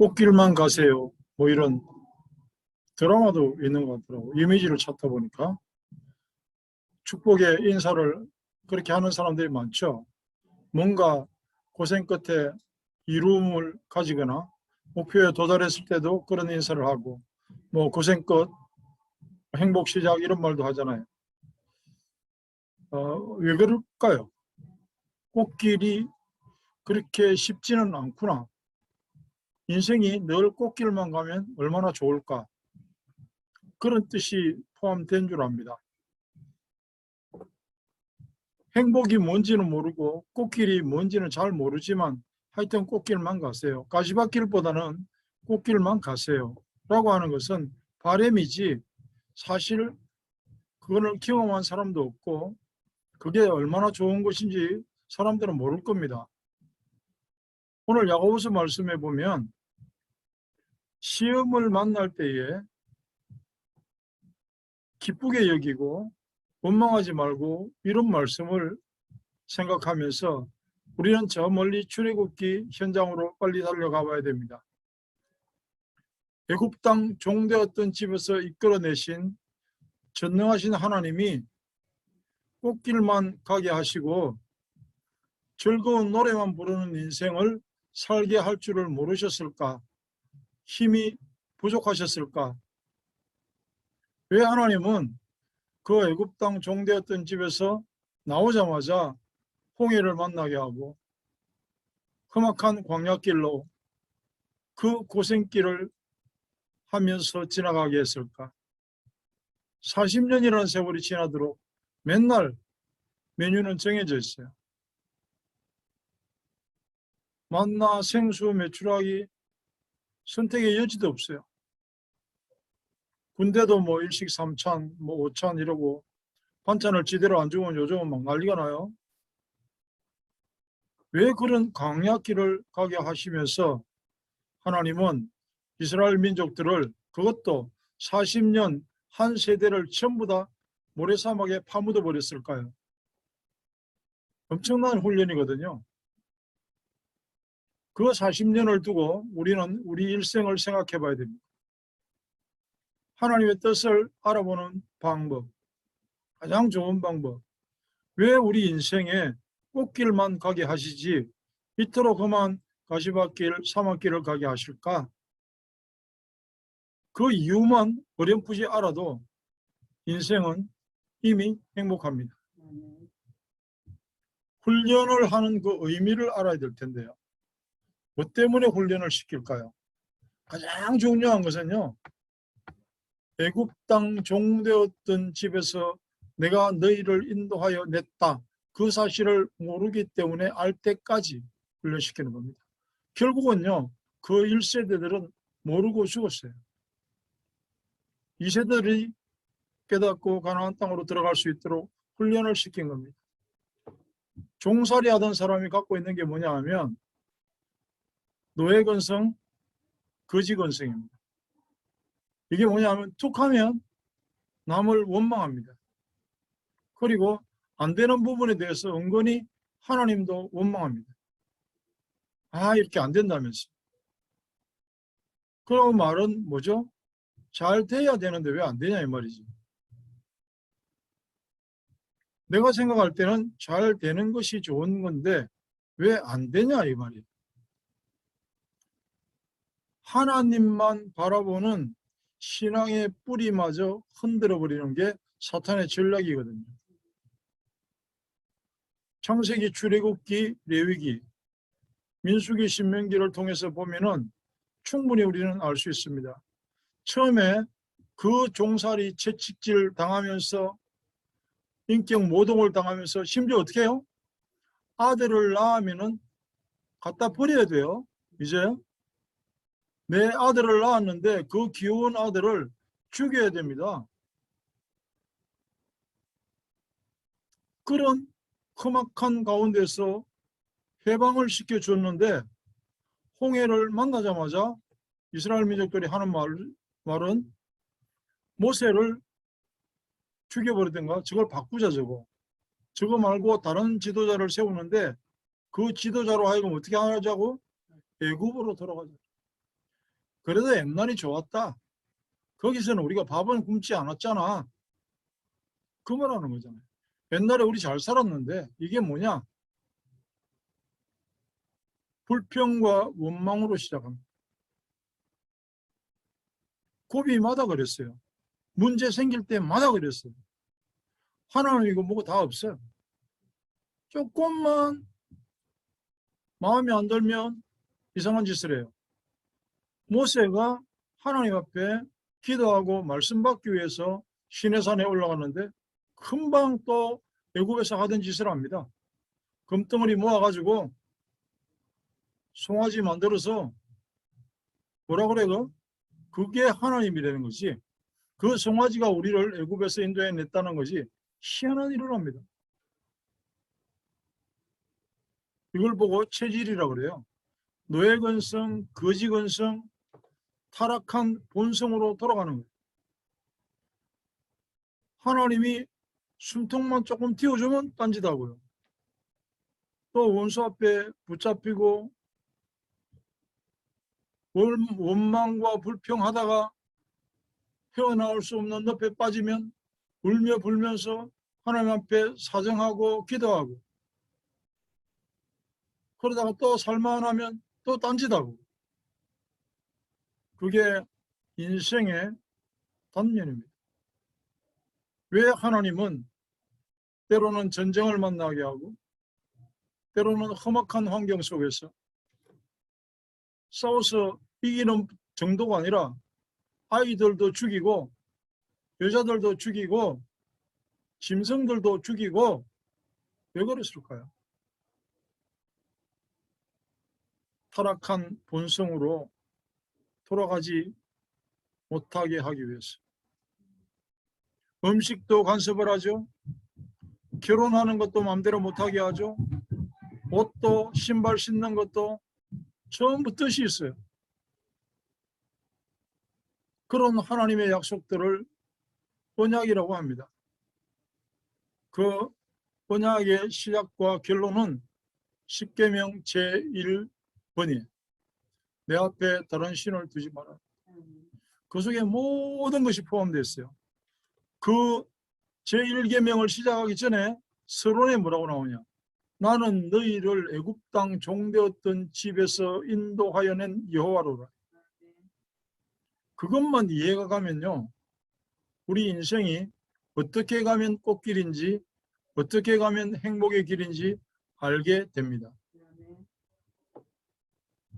꽃길만 가세요. 뭐 이런 드라마도 있는 것 같더라고. 이미지를 찾다 보니까. 축복의 인사를 그렇게 하는 사람들이 많죠. 뭔가 고생 끝에 이루음을 가지거나 목표에 도달했을 때도 그런 인사를 하고, 뭐 고생 끝, 행복 시작 이런 말도 하잖아요. 왜 그럴까요? 꽃길이 그렇게 쉽지는 않구나. 인생이 늘 꽃길만 가면 얼마나 좋을까. 그런 뜻이 포함된 줄 압니다. 행복이 뭔지는 모르고 꽃길이 뭔지는 잘 모르지만 하여튼 꽃길만 가세요. 가시밭길보다는 꽃길만 가세요. 라고 하는 것은 바람이지 사실 그거를 경험한 사람도 없고 그게 얼마나 좋은 것인지 사람들은 모를 겁니다. 오늘 야고보서 말씀해 보면 시험을 만날 때에 기쁘게 여기고 원망하지 말고 이런 말씀을 생각하면서 우리는 저 멀리 출애굽기 현장으로 빨리 달려가 봐야 됩니다. 애굽 땅 종되었던 집에서 이끌어내신 전능하신 하나님이 꽃길만 가게 하시고 즐거운 노래만 부르는 인생을 살게 할 줄을 모르셨을까? 힘이 부족하셨을까? 왜 하나님은 그 애굽 땅 종되었던 집에서 나오자마자 홍해를 만나게 하고 험악한 광야길로 그 고생길을 하면서 지나가게 했을까? 40년이라는 세월이 지나도록 맨날 메뉴는 정해져 있어요. 만나, 생수, 메추라기 선택의 여지도 없어요. 군대도 뭐 일식 3찬, 뭐 5찬 이러고 반찬을 제대로 안 주면 요즘은 막 난리가 나요. 왜 그런 광야길을 가게 하시면서 하나님은 이스라엘 민족들을 그것도 40년 한 세대를 전부 다 모래사막에 파묻어 버렸을까요? 엄청난 훈련이거든요. 그 40년을 두고 우리는 우리 일생을 생각해 봐야 됩니다. 하나님의 뜻을 알아보는 방법, 가장 좋은 방법. 왜 우리 인생에 꽃길만 가게 하시지 이토록 험한 가시밭길, 사막길을 가게 하실까? 그 이유만 어렴풋이 알아도 인생은 이미 행복합니다. 훈련을 하는 그 의미를 알아야 될 텐데요. 뭐 때문에 훈련을 시킬까요? 가장 중요한 것은요. 애굽 땅 종되었던 집에서 내가 너희를 인도하여 냈다. 그 사실을 모르기 때문에 알 때까지 훈련시키는 겁니다. 결국은요. 그 1세대들은 모르고 죽었어요. 2세들이 깨닫고 가나안 땅으로 들어갈 수 있도록 훈련을 시킨 겁니다. 종살이 하던 사람이 갖고 있는 게 뭐냐 하면 노예건성, 거지건성입니다. 이게 뭐냐 하면 툭하면 남을 원망합니다. 그리고 안 되는 부분에 대해서 은근히 하나님도 원망합니다. 아, 이렇게 안 된다면서. 그 말은 뭐죠? 잘 돼야 되는데 왜 안 되냐 이 말이지. 내가 생각할 때는 잘 되는 것이 좋은 건데 왜 안 되냐 이 말이에요. 하나님만 바라보는 신앙의 뿌리마저 흔들어 버리는 게 사탄의 전략이거든요. 창세기, 출애굽기, 레위기, 민수기, 신명기를 통해서 보면은 충분히 우리는 알 수 있습니다. 처음에 그 종살이 채찍질 당하면서 인격 모독을 당하면서 심지어 어떻게 해요? 아들을 낳으면은 갖다 버려야 돼요. 이제 내 아들을 낳았는데 그 귀여운 아들을 죽여야 됩니다. 그런 험악한 가운데서 해방을 시켜줬는데 홍해를 만나자마자 이스라엘 민족들이 하는 말은 모세를 죽여버리든가 저걸 바꾸자 저거 말고 다른 지도자를 세우는데 그 지도자로 하여금 어떻게 하자고? 애굽으로 돌아가자. 그래도 옛날이 좋았다. 거기서는 우리가 밥은 굶지 않았잖아. 그 말하는 거잖아요. 옛날에 우리 잘 살았는데 이게 뭐냐? 불평과 원망으로 시작합니다. 고비마다 그랬어요. 문제 생길 때마다 그랬어요. 하나님이고 뭐고 다 없어요. 조금만 마음에 안 들면 이상한 짓을 해요. 모세가 하나님 앞에 기도하고 말씀 받기 위해서 시내산에 올라갔는데 금방 또 애굽에서 하던 짓을 합니다. 금덩어리 모아가지고 송아지 만들어서 뭐라 그래요? 그게 하나님이라는 거지. 그 송아지가 우리를 애굽에서 인도해냈다는 거지. 희한한 일을 합니다. 이걸 보고 체질이라고 그래요. 노예근성, 거지근성, 타락한 본성으로 돌아가는 거예요. 하나님이 숨통만 조금 틔워주면 딴짓하고요. 또 원수 앞에 붙잡히고 원망과 불평하다가 헤어나올 수 없는 늪에 빠지면 울며 불면서 하나님 앞에 사정하고 기도하고 그러다가 또 살만하면 또 딴짓하고 그게 인생의 단면입니다. 왜 하나님은 때로는 전쟁을 만나게 하고 때로는 험악한 환경 속에서 싸워서 이기는 정도가 아니라 아이들도 죽이고 여자들도 죽이고 짐승들도 죽이고 왜 그랬을까요? 타락한 본성으로 돌아가지 못하게 하기 위해서. 음식도 간섭을 하죠. 결혼하는 것도 마음대로 못하게 하죠. 옷도 신발 신는 것도 전부 뜻이 있어요. 그런 하나님의 약속들을 언약이라고 합니다. 그 언약의 시작과 결론은 십계명 제1번이에요. 내 앞에 다른 신을 두지 마라. 그 속에 모든 것이 포함되어 있어요. 그 제1계명을 시작하기 전에 서론에 뭐라고 나오냐? 나는 너희를 애굽 땅 종되었던 집에서 인도하여 낸 여호와로라. 그것만 이해가 가면요. 우리 인생이 어떻게 가면 꽃길인지 어떻게 가면 행복의 길인지 알게 됩니다.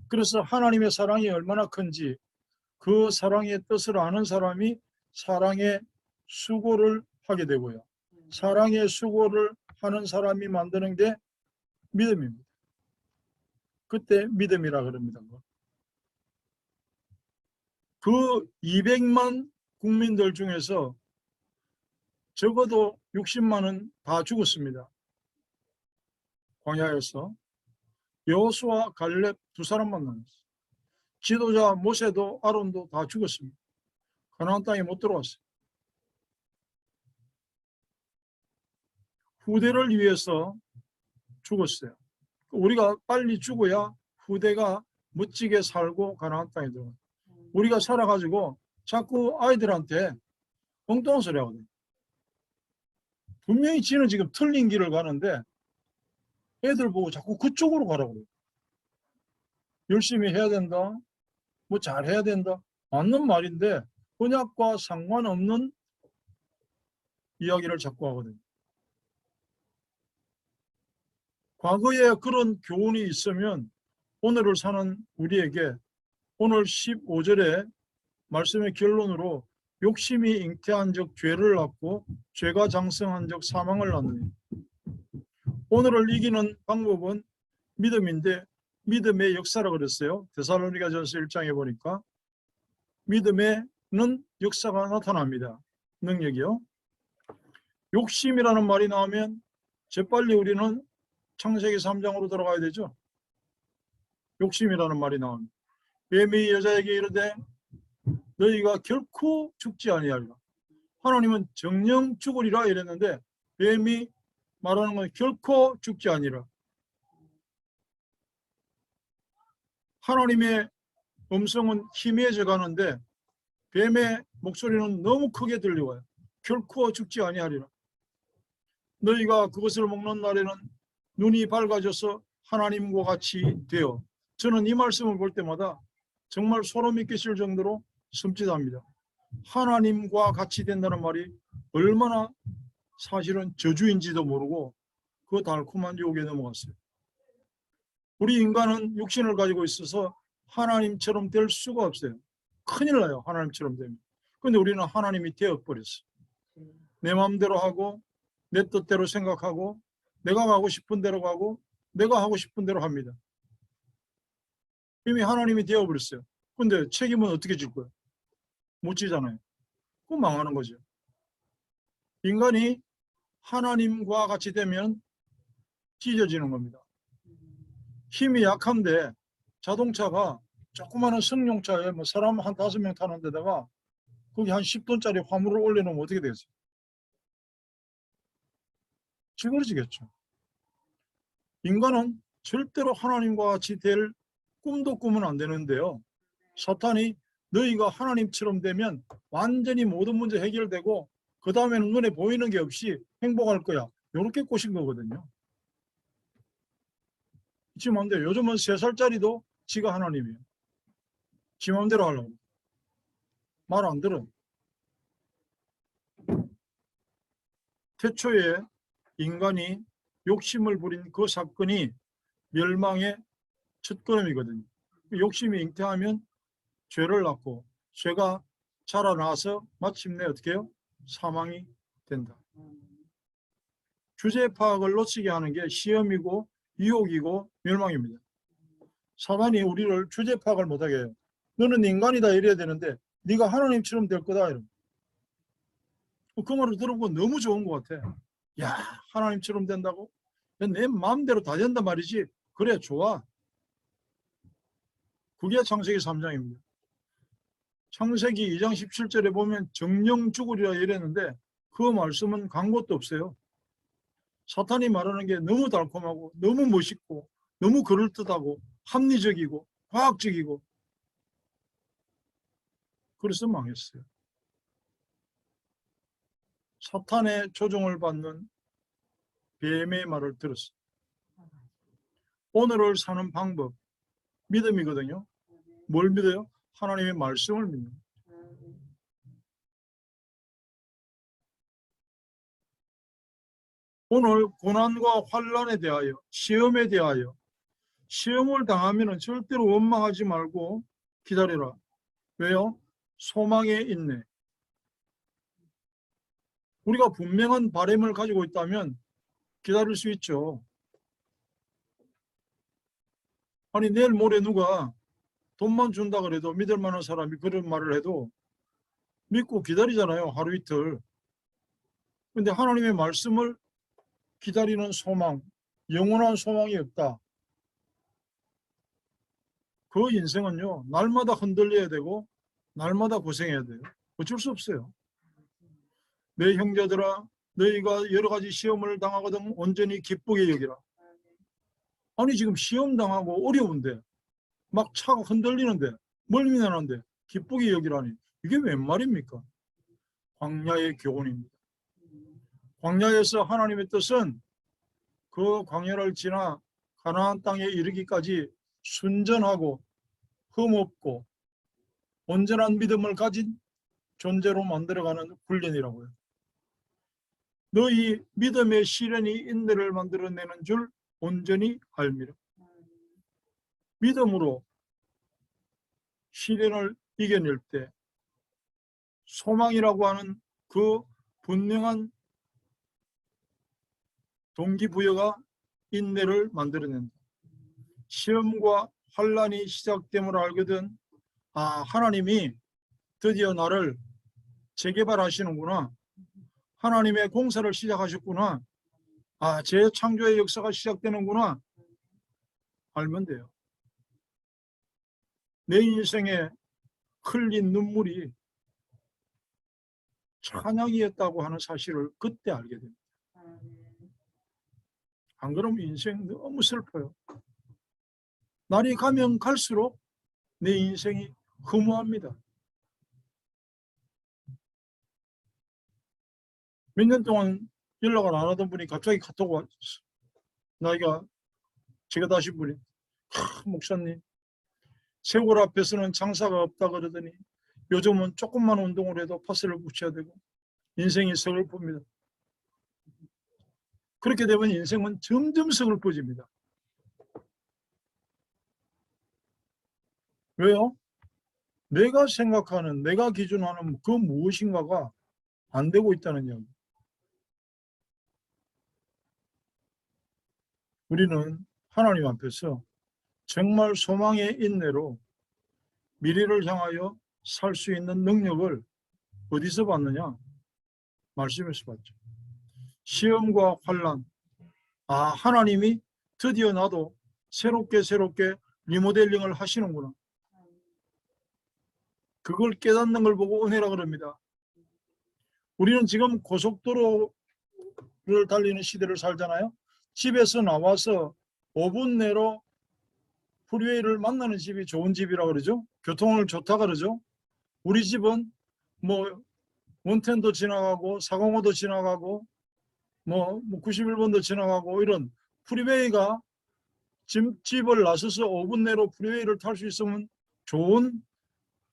그래서 하나님의 사랑이 얼마나 큰지 그 사랑의 뜻을 아는 사람이 사랑의 수고를 하게 되고요. 사랑의 수고를 하는 사람이 만드는 게 믿음입니다. 그때 믿음이라 그럽니다. 그 200만 국민들 중에서 적어도 60만은 다 죽었습니다. 광야에서 여호수아 갈렙 두 사람만 남았어요. 지도자 모세도 아론도 다 죽었습니다. 가나안 땅에 못 들어왔어요. 후대를 위해서 죽었어요. 우리가 빨리 죽어야 후대가 멋지게 살고 가나안 땅에 들어가요. 우리가 살아가지고 자꾸 아이들한테 엉뚱한 소리 하거든요. 분명히 지는 지금 틀린 길을 가는데 애들 보고 자꾸 그쪽으로 가라고 그래요. 열심히 해야 된다. 뭐 잘해야 된다. 맞는 말인데 언약과 상관없는 이야기를 자꾸 하거든요. 과거에 그런 교훈이 있으면 오늘을 사는 우리에게 오늘 15절에 말씀의 결론으로 욕심이 잉태한 적 죄를 낳고 죄가 장성한 적 사망을 낳느니 오늘을 이기는 방법은 믿음인데 믿음의 역사라 그랬어요. 데살로니가전서 1장에 보니까 믿음에는 역사가 나타납니다. 능력이요. 욕심이라는 말이 나오면 재빨리 우리는 창세기 3장으로 돌아가야 되죠. 욕심이라는 말이 나옵니다. 뱀이 여자에게 이르되 너희가 결코 죽지 아니하리라. 하나님은 정령 죽으리라 이랬는데 뱀이 말하는 건 결코 죽지 아니라. 하나님의 음성은 희미해져 가는데 뱀의 목소리는 너무 크게 들려와요. 결코 죽지 아니하리라. 너희가 그것을 먹는 날에는 눈이 밝아져서 하나님과 같이 되어. 저는 이 말씀을 볼 때마다 정말 소름이 끼칠 정도로 섬찟합니다. 하나님과 같이 된다는 말이 얼마나 사실은 저주인지도 모르고 그 달콤한 유혹에 넘어갔어요. 우리 인간은 육신을 가지고 있어서 하나님처럼 될 수가 없어요. 큰일 나요. 하나님처럼 되면. 그런데 우리는 하나님이 되어버렸어. 내 마음대로 하고 내 뜻대로 생각하고 내가 가고 싶은 대로 가고 내가 하고 싶은 대로 합니다. 이미 하나님이 되어버렸어요. 근데 책임은 어떻게 질 거예요? 못 지잖아요. 그럼 망하는 거죠. 인간이 하나님과 같이 되면 찢어지는 겁니다. 힘이 약한데 자동차가 조그마한 승용차에 뭐 사람 한 5명 타는 데다가 거기 한 10톤짜리 화물을 올려놓으면 어떻게 되겠어요? 찌그러지겠죠. 인간은 절대로 하나님과 같이 될 꿈도 꾸면 안 되는데요. 사탄이 너희가 하나님처럼 되면 완전히 모든 문제 해결되고 그 다음에는 눈에 보이는 게 없이 행복할 거야. 이렇게 꼬신 거거든요. 지 마음대로. 요즘은 3살짜리도 지가 하나님이에요. 지 마음대로 하려고. 말 안 들어. 태초에 인간이 욕심을 부린 그 사건이 멸망의 첫걸음이거든요. 욕심이 잉태하면 죄를 낳고 죄가 자라나서 마침내 어떻게 해요? 사망이 된다. 주제 파악을 놓치게 하는 게 시험이고 유혹이고 멸망입니다. 사단이 우리를 주제 파악을 못하게 해요. 너는 인간이다 이래야 되는데 네가 하나님처럼 될 거다 이런. 그 말을 들어보고 너무 좋은 것 같아. 야, 하나님처럼 된다고? 내 마음대로 다 된단 말이지. 그래, 좋아. 그게 창세기 3장입니다. 창세기 2장 17절에 보면 정령 죽으리라 이랬는데 그 말씀은 간 것도 없어요. 사탄이 말하는 게 너무 달콤하고 너무 멋있고 너무 그럴듯하고 합리적이고 과학적이고 그래서 망했어요. 사탄의 조종을 받는 뱀의 말을 들었어요. 오늘을 사는 방법, 믿음이거든요. 뭘 믿어요? 하나님의 말씀을 믿는. 오늘 고난과 환난에 대하여, 시험에 대하여, 시험을 당하면 절대로 원망하지 말고 기다려라. 왜요? 소망에 있네. 우리가 분명한 바람을 가지고 있다면 기다릴 수 있죠. 아니 내일 모레 누가 돈만 준다 그래도 믿을 만한 사람이 그런 말을 해도 믿고 기다리잖아요. 하루 이틀. 근데 하나님의 말씀을 기다리는 소망, 영원한 소망이 없다. 그 인생은요. 날마다 흔들려야 되고 날마다 고생해야 돼요. 어쩔 수 없어요. 내 형제들아 너희가 여러 가지 시험을 당하거든 온전히 기쁘게 여기라. 아니 지금 시험 당하고 어려운데 막 차가 흔들리는데 멀미나는데 기쁘게 여기라니 이게 웬 말입니까? 광야의 교훈입니다. 광야에서 하나님의 뜻은 그 광야를 지나 가나안 땅에 이르기까지 순전하고 흠없고 온전한 믿음을 가진 존재로 만들어가는 훈련이라고요. 너희 믿음의 시련이 인내를 만들어내는 줄 온전히 알미라. 믿음으로 시련을 이겨낼 때 소망이라고 하는 그 분명한 동기부여가 인내를 만들어낸다. 시험과 환난이 시작됨을 알거든 하나님이 드디어 나를 재개발하시는구나. 하나님의 공사를 시작하셨구나. 재창조의 역사가 시작되는구나. 알면 돼요. 내 인생에 흘린 눈물이 찬양이었다고 하는 사실을 그때 알게 됩니다. 안 그러면 인생 너무 슬퍼요. 날이 가면 갈수록 내 인생이 허무합니다. 몇 년 동안 연락을 안 하던 분이 갑자기 카톡 왔어. 나이가 제가 다시 분이 목사님 세월 앞에서는 장사가 없다 그러더니 요즘은 조금만 운동을 해도 파스를 붙여야 되고 인생이 서글픕니다. 그렇게 되면 인생은 점점 서글퍼집니다. 왜요? 내가 생각하는, 내가 기준하는 그 무엇인가가 안 되고 있다는 이야기. 우리는 하나님 앞에서 정말 소망의 인내로 미래를 향하여 살 수 있는 능력을 어디서 받느냐? 말씀에서 받죠. 시험과 환난. 하나님이 드디어 나도 새롭게 리모델링을 하시는구나. 그걸 깨닫는 걸 보고 은혜라 그럽니다. 우리는 지금 고속도로를 달리는 시대를 살잖아요. 집에서 나와서 5분 내로 프리웨이를 만나는 집이 좋은 집이라 그러죠. 교통을 좋다 그러죠. 우리 집은 뭐 원텐도 지나가고 405도 지나가고 뭐 91번도 지나가고 이런 프리웨이가 집을 나서서 5분 내로 프리웨이를 탈 수 있으면 좋은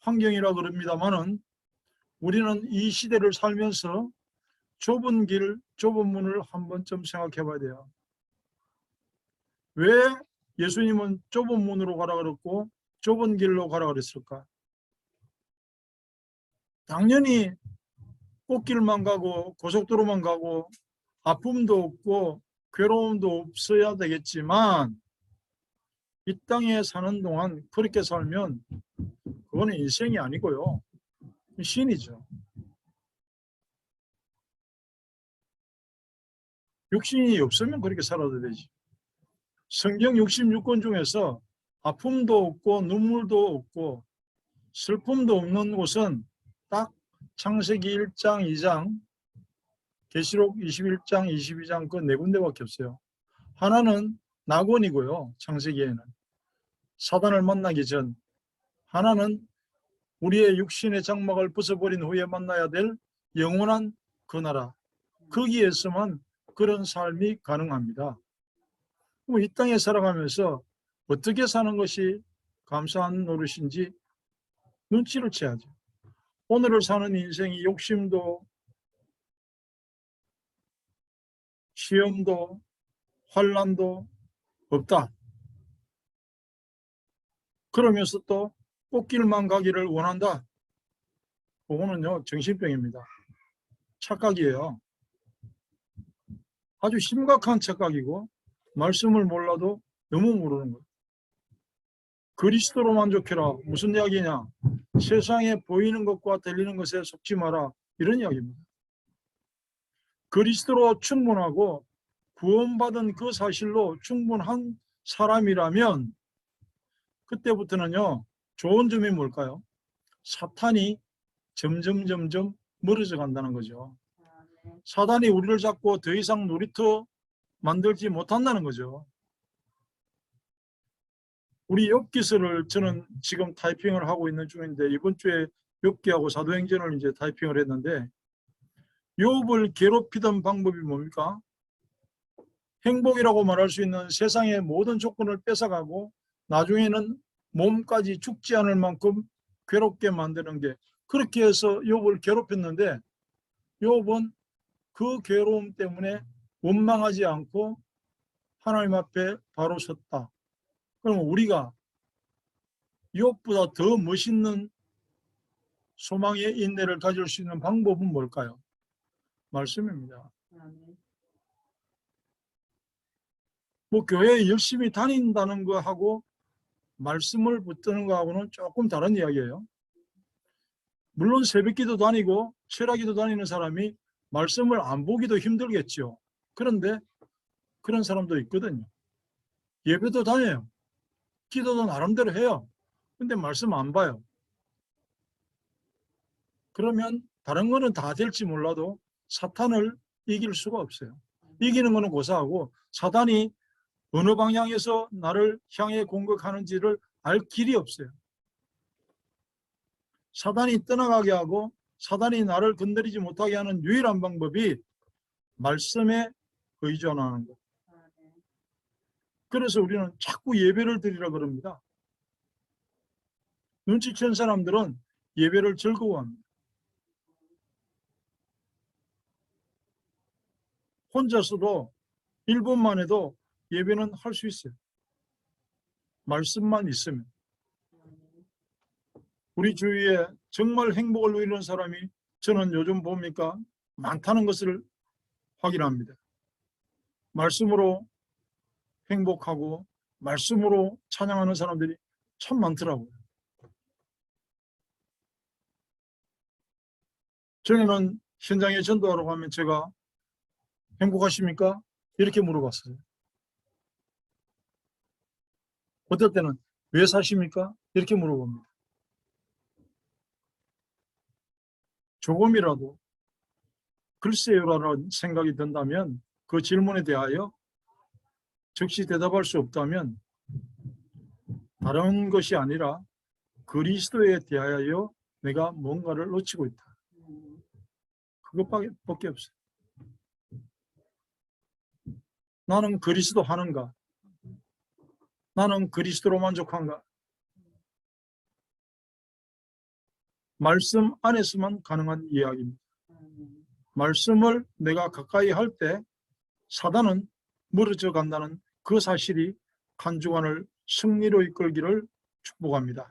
환경이라 그럽니다만은 우리는 이 시대를 살면서 좁은 길, 좁은 문을 한 번쯤 생각해 봐야 돼요. 왜 예수님은 좁은 문으로 가라 그랬고 좁은 길로 가라 그랬을까? 당연히 꽃길만 가고 고속도로만 가고 아픔도 없고 괴로움도 없어야 되겠지만 이 땅에 사는 동안 그렇게 살면 그거는 인생이 아니고요. 신이죠. 육신이 없으면 그렇게 살아도 되지. 성경 66권 중에서 아픔도 없고 눈물도 없고 슬픔도 없는 곳은 딱 창세기 1장, 2장, 계시록 21장, 22장 그 네 군데밖에 없어요. 하나는 낙원이고요. 창세기에는. 사단을 만나기 전. 하나는 우리의 육신의 장막을 벗어버린 후에 만나야 될 영원한 그 나라. 거기에서만 그런 삶이 가능합니다. 이 땅에 살아가면서 어떻게 사는 것이 감사한 노릇인지 눈치를 채야죠. 오늘을 사는 인생이 욕심도 시험도 환난도 없다. 그러면서 또 꽃길만 가기를 원한다. 그거는요 정신병입니다. 착각이에요. 아주 심각한 착각이고 말씀을 몰라도 너무 모르는 거예요. 그리스도로 만족해라. 무슨 이야기냐? 세상에 보이는 것과 들리는 것에 속지 마라. 이런 이야기입니다. 그리스도로 충분하고 구원받은 그 사실로 충분한 사람이라면 그때부터는요 좋은 점이 뭘까요? 사탄이 점점 멀어져 간다는 거죠. 사단이 우리를 잡고 더 이상 놀이터 만들지 못한다는 거죠. 우리 욥기서를 저는 지금 타이핑을 하고 있는 중인데 이번 주에 욥기하고 사도행전을 이제 타이핑을 했는데 욥을 괴롭히던 방법이 뭡니까? 행복이라고 말할 수 있는 세상의 모든 조건을 뺏어가고 나중에는 몸까지 죽지 않을 만큼 괴롭게 만드는 게 그렇게 해서 욥을 괴롭혔는데 욥은 그 괴로움 때문에 원망하지 않고 하나님 앞에 바로 섰다. 그럼 우리가 욥보다 더 멋있는 소망의 인내를 가질 수 있는 방법은 뭘까요? 말씀입니다. 뭐 교회에 열심히 다닌다는 거하고 말씀을 붙드는 거하고는 조금 다른 이야기예요. 물론 새벽기도 다니고 철학기도 다니는 사람이 말씀을 안 보기도 힘들겠죠. 그런데 그런 사람도 있거든요. 예배도 다녀요. 기도도 나름대로 해요. 근데 말씀 안 봐요. 그러면 다른 거는 다 될지 몰라도 사탄을 이길 수가 없어요. 이기는 거는 고사하고 사탄이 어느 방향에서 나를 향해 공격하는지를 알 길이 없어요. 사단이 떠나가게 하고 사단이 나를 건드리지 못하게 하는 유일한 방법이 말씀에 의존하는 것. 그래서 우리는 자꾸 예배를 드리라 그럽니다. 눈치챈 사람들은 예배를 즐거워합니다. 혼자서도 1분만 해도 예배는 할 수 있어요. 말씀만 있으면. 우리 주위에 정말 행복을 누리는 사람이 저는 요즘 봅니까? 많다는 것을 확인합니다. 말씀으로 행복하고 말씀으로 찬양하는 사람들이 참 많더라고요. 전에는 현장에 전도하러 가면 제가 행복하십니까? 이렇게 물어봤어요. 어떨 때는 왜 사십니까? 이렇게 물어봅니다. 조금이라도 글쎄요라는 생각이 든다면 그 질문에 대하여 즉시 대답할 수 없다면 다른 것이 아니라 그리스도에 대하여 내가 뭔가를 놓치고 있다. 그것밖에 없어요. 나는 그리스도 하는가? 나는 그리스도로 만족한가? 말씀 안에서만 가능한 이야기입니다. 말씀을 내가 가까이 할 때 사단은 멀어져 간다는 그 사실이 한 주간을 승리로 이끌기를 축복합니다.